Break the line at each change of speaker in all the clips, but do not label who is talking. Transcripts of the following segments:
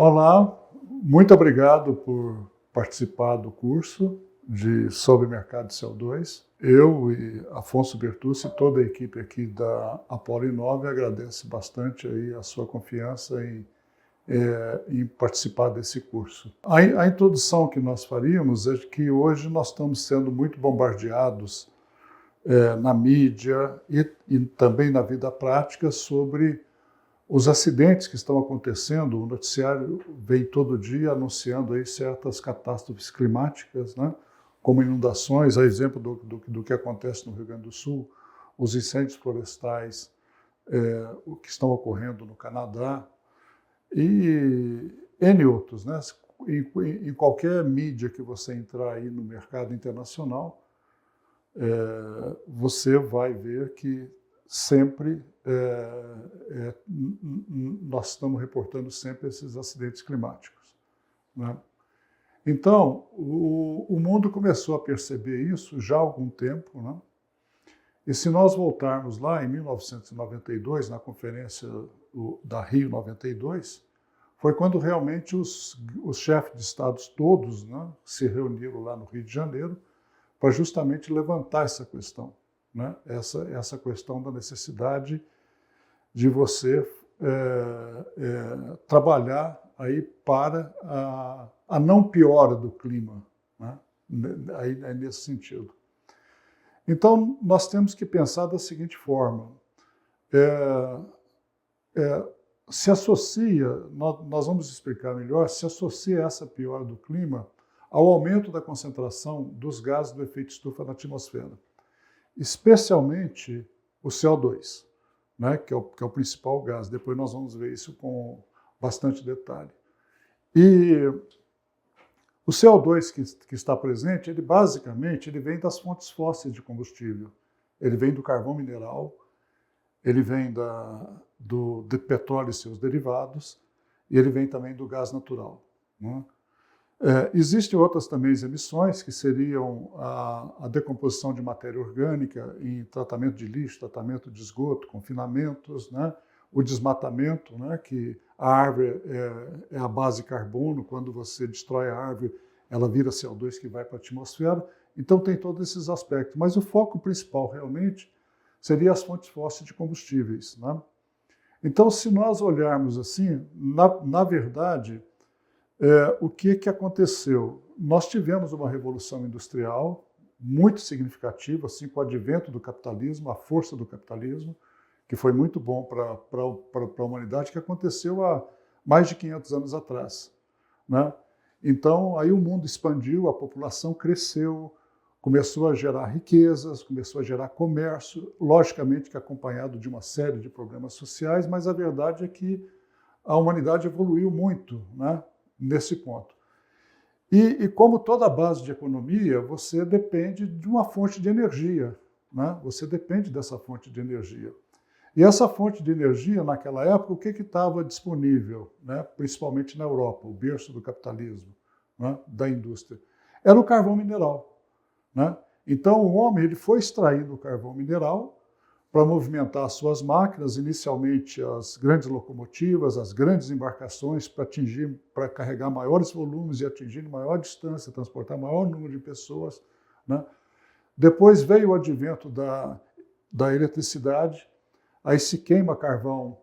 Olá, muito obrigado por participar do curso sobre mercado de CO2. Eu e Afonso Bertucci e toda a equipe aqui da Apollo Inove agradece bastante aí a sua confiança em participar desse curso. A introdução que nós faríamos é que hoje nós estamos sendo muito bombardeados na mídia e também na vida prática sobre os acidentes que estão acontecendo. O noticiário vem todo dia anunciando aí certas catástrofes climáticas, né? Como inundações, a exemplo do que acontece no Rio Grande do Sul, os incêndios florestais o que estão ocorrendo no Canadá e N outros, né? Em qualquer mídia que você entrar aí no mercado internacional, você vai ver que sempre nós estamos reportando sempre esses acidentes climáticos, né? Então, o mundo começou a perceber isso já há algum tempo, né? E se nós voltarmos lá em 1992, na conferência da Rio 92, foi quando realmente os chefes de estados todos, né, se reuniram lá no Rio de Janeiro para justamente levantar essa questão, né? Essa questão da necessidade de você trabalhar aí para a não piora do clima, né? Aí nesse sentido. Então, nós temos que pensar da seguinte forma: se associa, nós vamos explicar melhor, se associa essa piora do clima ao aumento da concentração dos gases do efeito estufa na atmosfera, especialmente o CO2, né, que é o principal gás. Depois nós vamos ver isso com bastante detalhe. E o CO2 que está presente, ele basicamente vem das fontes fósseis de combustível. Ele vem do carvão mineral, ele vem do petróleo e seus derivados, e ele vem também do gás natural, né? Existem outras também emissões, que seriam a decomposição de matéria orgânica em tratamento de lixo, tratamento de esgoto, confinamentos, né? O desmatamento, né? Que a árvore é a base de carbono, quando você destrói a árvore, ela vira CO2 que vai para a atmosfera. Então tem todos esses aspectos, mas o foco principal realmente seria as fontes fósseis de combustíveis, né? Então, se nós olharmos assim, na verdade, o que aconteceu? Nós tivemos uma revolução industrial muito significativa, assim, com o advento do capitalismo, a força do capitalismo, que foi muito bom para a humanidade, que aconteceu há mais de 500 anos atrás, né? Então, aí o mundo expandiu, a população cresceu, começou a gerar riquezas, começou a gerar comércio, logicamente que acompanhado de uma série de problemas sociais, mas a verdade é que a humanidade evoluiu muito, né, nesse ponto. E como toda base de economia, você depende de uma fonte de energia, né? Você depende dessa fonte de energia. E essa fonte de energia, naquela época, o que estava disponível, né, principalmente na Europa, o berço do capitalismo, né, da indústria? Era o carvão mineral, né? Então, o homem ele foi extraindo o carvão mineral para movimentar as suas máquinas, inicialmente as grandes locomotivas, as grandes embarcações, para carregar maiores volumes e atingir maior distância, transportar maior número de pessoas, né? Depois veio o advento da eletricidade, aí se queima carvão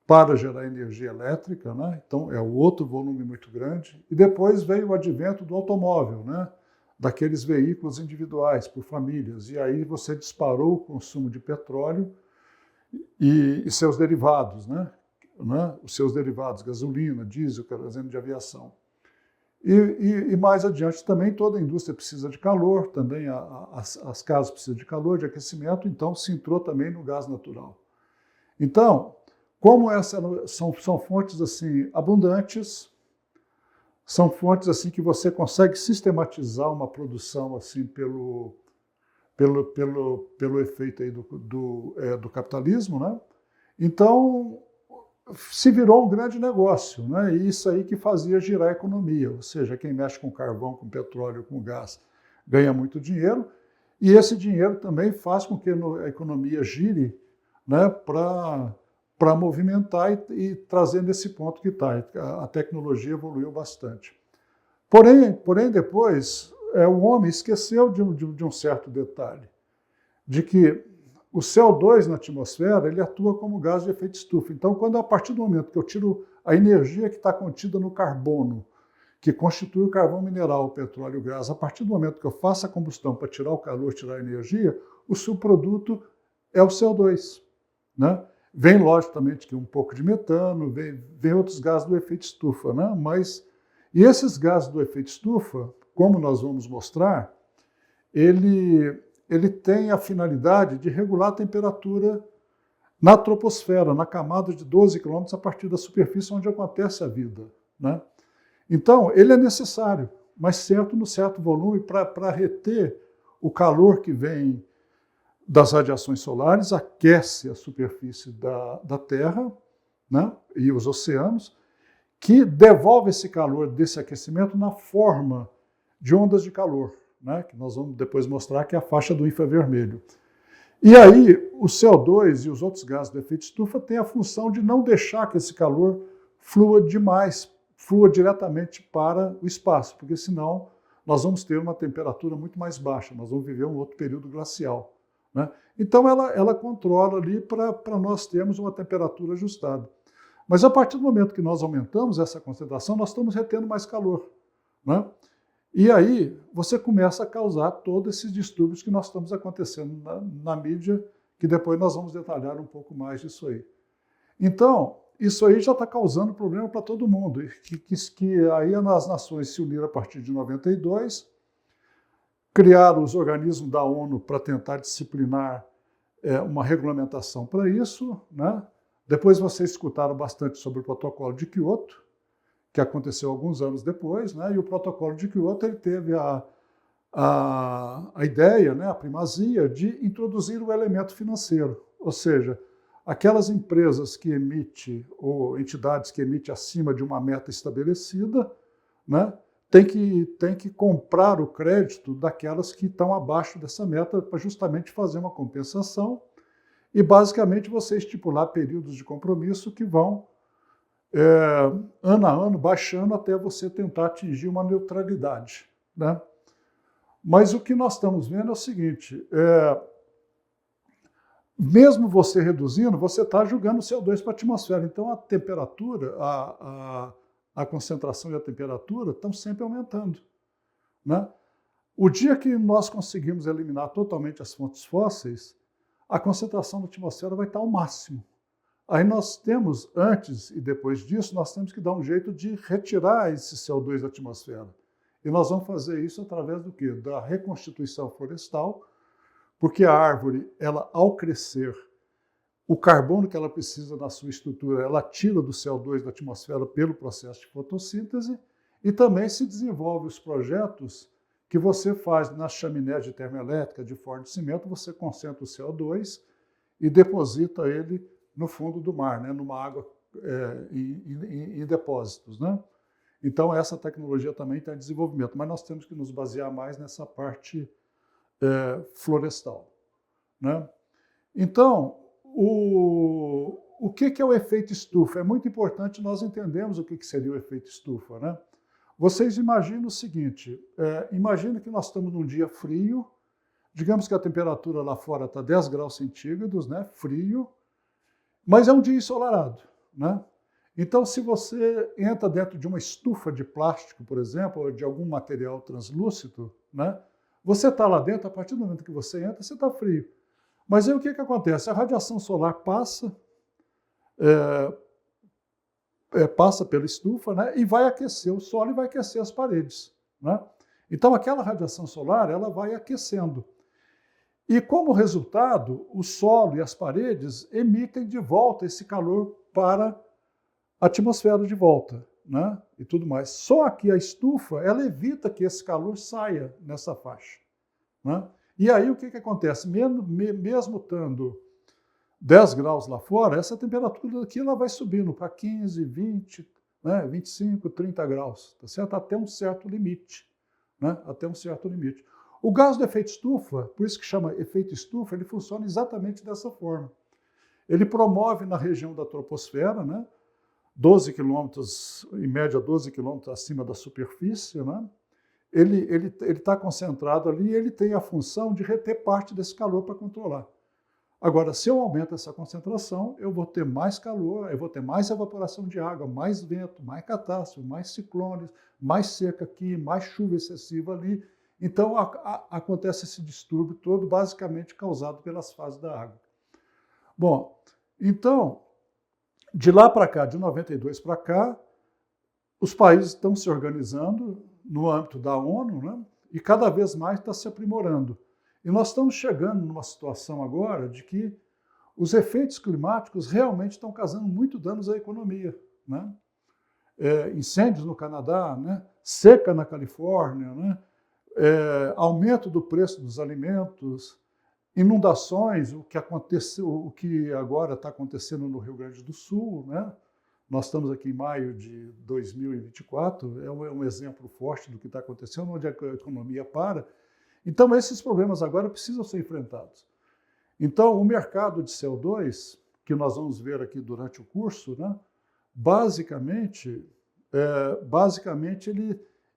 para gerar energia elétrica, né? Então é o outro volume muito grande. E depois veio o advento do automóvel, né? Daqueles veículos individuais, por famílias. E aí você disparou o consumo de petróleo e seus derivados, né? Os seus derivados, gasolina, diesel, querosene de aviação. E mais adiante também toda a indústria precisa de calor, também as casas precisam de calor, de aquecimento, então se entrou também no gás natural. Então, como são fontes assim abundantes, são fontes assim que você consegue sistematizar uma produção assim pelo efeito aí do capitalismo, né? Então se virou um grande negócio, né? E isso aí que fazia girar a economia, ou seja, quem mexe com carvão, com petróleo, com gás, ganha muito dinheiro, e esse dinheiro também faz com que a economia gire, né, para para movimentar e trazer nesse ponto que está. A tecnologia evoluiu bastante. Porém depois, o homem esqueceu de um certo detalhe, de que o CO2 na atmosfera ele atua como gás de efeito estufa. Então, quando a partir do momento que eu tiro a energia que está contida no carbono, que constitui o carvão mineral, o petróleo e o gás, a partir do momento que eu faço a combustão para tirar o calor, tirar a energia, o subproduto é o CO2. Né? Vem, logicamente, que um pouco de metano, vem outros gases do efeito estufa. Né? E esses gases do efeito estufa, como nós vamos mostrar, ele tem a finalidade de regular a temperatura na troposfera, na camada de 12 km a partir da superfície onde acontece a vida. Né? Então, ele é necessário, mas no certo volume, para reter o calor que vem das radiações solares, aquece a superfície da Terra, né, e os oceanos, que devolve esse calor desse aquecimento na forma de ondas de calor, né, que nós vamos depois mostrar que é a faixa do infravermelho. E aí, o CO2 e os outros gases do efeito estufa têm a função de não deixar que esse calor flua diretamente para o espaço, porque senão nós vamos ter uma temperatura muito mais baixa, nós vamos viver um outro período glacial. Né? Então ela controla ali para nós termos uma temperatura ajustada. Mas a partir do momento que nós aumentamos essa concentração, nós estamos retendo mais calor. Né? E aí você começa a causar todos esses distúrbios que nós estamos acontecendo na mídia, que depois nós vamos detalhar um pouco mais disso aí. Então, isso aí já está causando problema para todo mundo, que aí as nações se uniram a partir de 92, criaram os organismos da ONU para tentar disciplinar uma regulamentação para isso. Né? Depois vocês escutaram bastante sobre o protocolo de Kyoto, que aconteceu alguns anos depois, né? E o protocolo de Kyoto ele teve a ideia, né, a primazia de introduzir o elemento financeiro, ou seja, aquelas empresas que emitem, ou entidades que emitem acima de uma meta estabelecida, né, tem que comprar o crédito daquelas que estão abaixo dessa meta para justamente fazer uma compensação e, basicamente, você estipular períodos de compromisso que vão, ano a ano, baixando até você tentar atingir uma neutralidade. Né? Mas o que nós estamos vendo é o seguinte, mesmo você reduzindo, você está jogando CO2 para a atmosfera. Então, a temperatura, a concentração e a temperatura estão sempre aumentando. Né? O dia que nós conseguimos eliminar totalmente as fontes fósseis, a concentração da atmosfera vai estar ao máximo. Aí nós temos, antes e depois disso, nós temos que dar um jeito de retirar esse CO2 da atmosfera. E nós vamos fazer isso através do quê? Da reconstituição florestal, porque a árvore, ela, ao crescer, o carbono que ela precisa na sua estrutura, ela tira do CO2 da atmosfera pelo processo de fotossíntese e também se desenvolve os projetos que você faz nas chaminés de termoelétrica, de forno de cimento, você concentra o CO2 e deposita ele no fundo do mar, né, numa água em depósitos. Né? Então, essa tecnologia também está em desenvolvimento, mas nós temos que nos basear mais nessa parte florestal. Né? Então, o que é o efeito estufa? É muito importante nós entendermos o que seria o efeito estufa. Né? Vocês imaginam o seguinte, imagina que nós estamos num dia frio, digamos que a temperatura lá fora está 10 graus centígrados, né, frio, mas é um dia ensolarado. Né? Então, se você entra dentro de uma estufa de plástico, por exemplo, ou de algum material translúcido, né, você está lá dentro, a partir do momento que você entra, você está frio. Mas aí o que acontece? A radiação solar passa pela estufa, né, e vai aquecer o solo e vai aquecer as paredes. Né? Então, aquela radiação solar ela vai aquecendo. E, como resultado, o solo e as paredes emitem de volta esse calor para a atmosfera de volta, né? E tudo mais. Só que a estufa ela evita que esse calor saia nessa faixa. Né? E aí o que acontece? Mesmo estando 10 graus lá fora, essa temperatura aqui ela vai subindo para 15, 20, né, 25, 30 graus, tá certo? Até um certo limite. Né? Até um certo limite. O gás do efeito estufa, por isso que chama efeito estufa, ele funciona exatamente dessa forma. Ele promove na região da troposfera, né? 12 quilômetros, em média 12 quilômetros acima da superfície, né? Ele está concentrado ali e ele tem a função de reter parte desse calor para controlar. Agora, se eu aumento essa concentração, eu vou ter mais calor, eu vou ter mais evaporação de água, mais vento, mais catástrofe, mais ciclones, mais seca aqui, mais chuva excessiva ali. Então, acontece esse distúrbio todo, basicamente causado pelas fases da água. Bom, então, de lá para cá, de 92 para cá, os países estão se organizando no âmbito da ONU, né? E cada vez mais está se aprimorando. E nós estamos chegando numa situação agora de que os efeitos climáticos realmente estão causando muito danos à economia, né? Incêndios no Canadá, né? Seca na Califórnia, né? Aumento do preço dos alimentos, inundações, o que aconteceu, o que agora está acontecendo no Rio Grande do Sul, né? Nós estamos aqui em maio de 2024, é um exemplo forte do que está acontecendo, onde a economia para. Então, esses problemas agora precisam ser enfrentados. Então, o mercado de CO2, que nós vamos ver aqui durante o curso, né, basicamente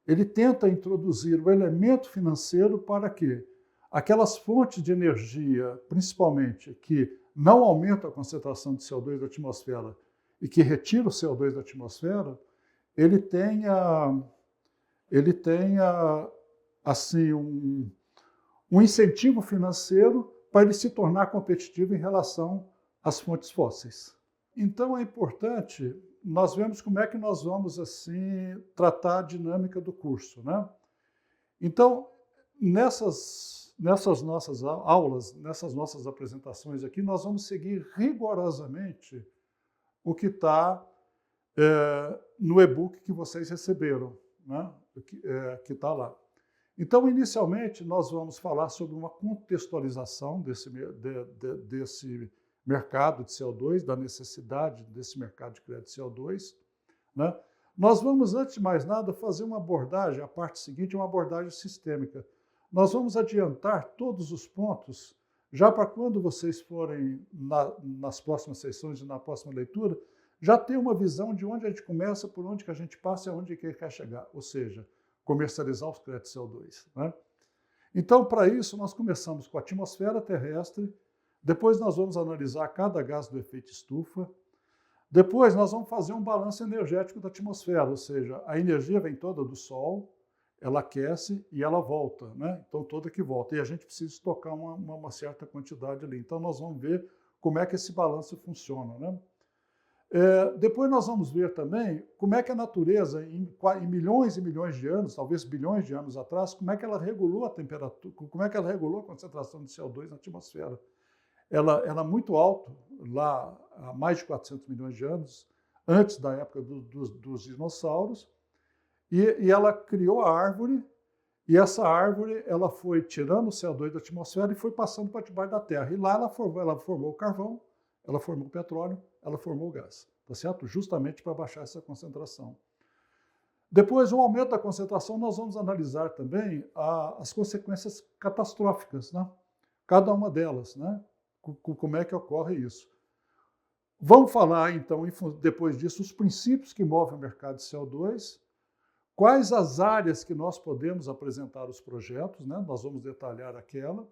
ele tenta introduzir o elemento financeiro para que aquelas fontes de energia, principalmente, que não aumentam a concentração de CO2 da atmosfera e que retiram o CO2 da atmosfera, ele tenha assim, um incentivo financeiro para ele se tornar competitivo em relação às fontes fósseis. Então é importante, nós vemos como é que nós vamos assim tratar a dinâmica do curso, né? Então, nessas nossas aulas, nessas nossas apresentações aqui, nós vamos seguir rigorosamente o que está no e-book que vocês receberam, né? Que está lá. Então, inicialmente, nós vamos falar sobre uma contextualização desse mercado de CO2, da necessidade desse mercado de crédito de CO2. Né? Nós vamos, antes de mais nada, fazer uma abordagem, a parte seguinte, uma abordagem sistêmica. Nós vamos adiantar todos os pontos, já para quando vocês forem nas próximas sessões e na próxima leitura, já ter uma visão de onde a gente começa, por onde que a gente passa e aonde que quer chegar. Ou seja, comercializar os créditos CO2. Né? Então, para isso, nós começamos com a atmosfera terrestre, depois nós vamos analisar cada gás do efeito estufa, depois nós vamos fazer um balanço energético da atmosfera, ou seja, a energia vem toda do Sol, ela aquece e ela volta, né? Então toda que volta, e a gente precisa estocar uma certa quantidade ali. Então nós vamos ver como é que esse balanço funciona, né? Depois nós vamos ver também como é que a natureza, em milhões e milhões de anos, talvez bilhões de anos atrás, como é que ela regulou a temperatura, como é que ela regulou a concentração de CO2 na atmosfera. Ela muito alto, lá há mais de 400 milhões de anos, antes da época dos dinossauros, e ela criou a árvore, e essa árvore ela foi tirando o CO2 da atmosfera e foi passando para debaixo da terra. E lá ela formou o carvão, ela formou o petróleo, ela formou o gás, tá certo? Justamente para baixar essa concentração. Depois, o aumento da concentração, nós vamos analisar também as consequências catastróficas, né? Cada uma delas, né? Como é que ocorre isso. Vamos falar, então, depois disso, os princípios que movem o mercado de CO2, quais as áreas que nós podemos apresentar os projetos, né? Nós vamos detalhar aquela.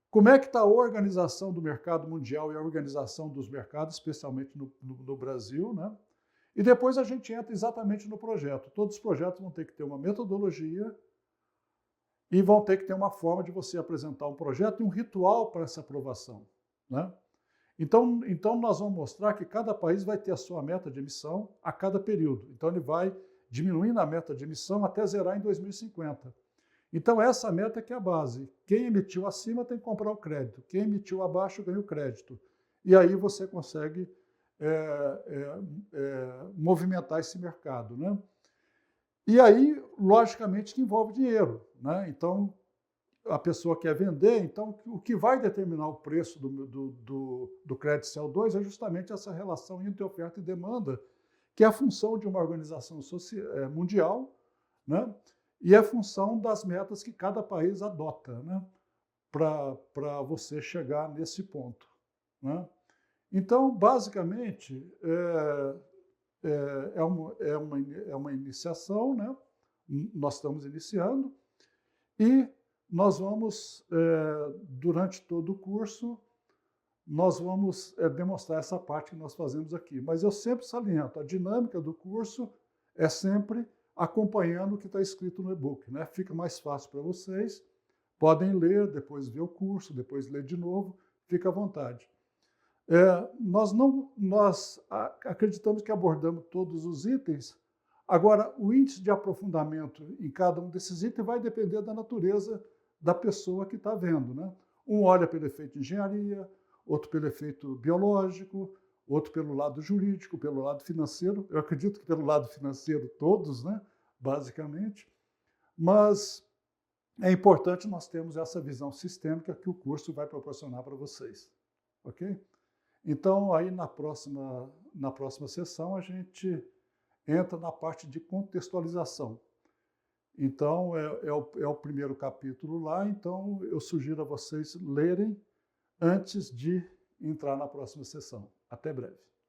Como é que está a organização do mercado mundial e a organização dos mercados, especialmente no Brasil, né? E depois a gente entra exatamente no projeto. Todos os projetos vão ter que ter uma metodologia e vão ter que ter uma forma de você apresentar um projeto e um ritual para essa aprovação, né? Então nós vamos mostrar que cada país vai ter a sua meta de emissão a cada período. Então ele vai diminuindo a meta de emissão até zerar em 2050. Então, essa meta que é a base. Quem emitiu acima tem que comprar o crédito. Quem emitiu abaixo ganha o crédito. E aí você consegue movimentar esse mercado, né? E aí, logicamente, que envolve dinheiro, né? Então, a pessoa quer vender, então o que vai determinar o preço do crédito CO2 é justamente essa relação entre oferta e demanda, que é a função de uma organização mundial, né? E é função das metas que cada país adota, né? Para você chegar nesse ponto, né? Então, basicamente, é uma iniciação, né? Nós estamos iniciando, e nós vamos, durante todo o curso, nós vamos demonstrar essa parte que nós fazemos aqui. Mas eu sempre saliento, a dinâmica do curso é sempre acompanhando o que está escrito no e-book, né? Fica mais fácil para vocês, podem ler, depois ver o curso, depois ler de novo, fica à vontade. Nós acreditamos que abordamos todos os itens. Agora, o índice de aprofundamento em cada um desses itens vai depender da natureza da pessoa que está vendo, né? Um olha pelo efeito de engenharia, outro pelo efeito biológico, outro pelo lado jurídico, pelo lado financeiro. Eu acredito que pelo lado financeiro todos, né? Basicamente. Mas é importante nós termos essa visão sistêmica que o curso vai proporcionar para vocês. Ok? Então, aí na próxima sessão, a gente entra na parte de contextualização. Então, é o primeiro capítulo lá, então eu sugiro a vocês lerem antes de entrar na próxima sessão. Até breve.